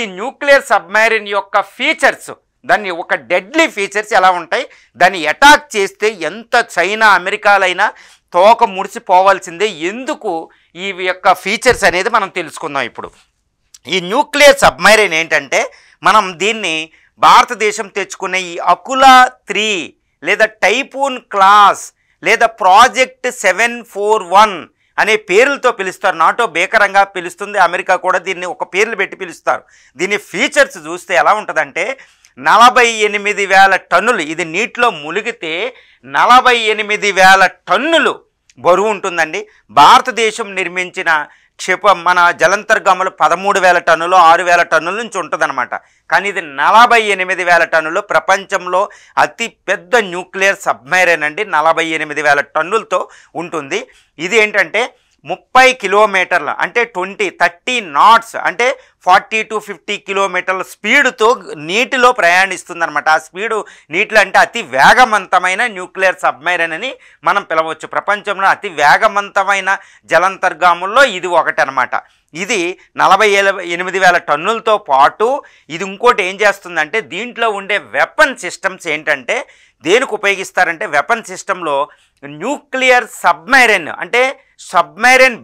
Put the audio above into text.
ఈ nuclear submarine యొక్క features, దాన్ని ఒక డెడ్లీ ఫీచర్స్ ఎలా ఉంటాయి, దాన్ని అటాక్ చేస్తే ఎంత చైనా అమెరికాలైనా తోక ముడిసిపోవాల్సిందే. ఎందుకు ఈ యొక్క ఫీచర్స్ అనేది మనం తెలుసుకుందాం ఇప్పుడు. ఈ న్యూక్లియర్ సబ్మెరైన్ ఏంటంటే, మనం దీన్ని భారతదేశం తెచ్చుకునే ఈ అకులా 3 లేదా టైఫూన్ క్లాస్ లేదా ప్రాజెక్ట్ 741 అనే పేర్లతో పిలుస్తారు. నాటో బేకరంగా పిలుస్తుంది, అమెరికా కూడా దీన్ని ఒక పేర్లు పెట్టి పిలుస్తారు. దీని ఫీచర్స్ చూస్తే ఎలా ఉంటుందంటే 48,000 టన్నులు, ఇది నీటిలో మునిగితే 48,000 టన్నులు బరువు ఉంటుందండి. భారతదేశం నిర్మించిన మన జలంతర్గాములు 13,000 టన్నులు 6,000 టన్నుల నుంచి ఉంటుందన్నమాట. కానీ ఇది 48,000 టన్నులు, ప్రపంచంలో అతి పెద్ద న్యూక్లియర్ సబ్మెరైన్ అండి. 48,000 టన్నులతో ఉంటుంది. ఇది ఏంటంటే 30 కిలోమీటర్ల అంటే 30 నాట్స్ అంటే 40 to 50 కిలోమీటర్ల స్పీడ్తో నీటిలో ప్రయాణిస్తుందన్నమాట. ఆ స్పీడు నీటిలో అంటే అతి వేగవంతమైన న్యూక్లియర్ సబ్మెరైన్ అని మనం పిలవచ్చు. ప్రపంచంలో అతి వేగవంతమైన జలంతర్గాముల్లో ఇది ఒకటి అనమాట. ఇది 48,000 టన్నులతో పాటు ఇది ఇంకోటి ఏం చేస్తుందంటే, దీంట్లో ఉండే వెపన్ సిస్టమ్స్ ఏంటంటే దేనికి ఉపయోగిస్తారంటే, వెపన్ సిస్టంలో న్యూక్లియర్ సబ్మెరైన్ అంటే సబ్మెరైన్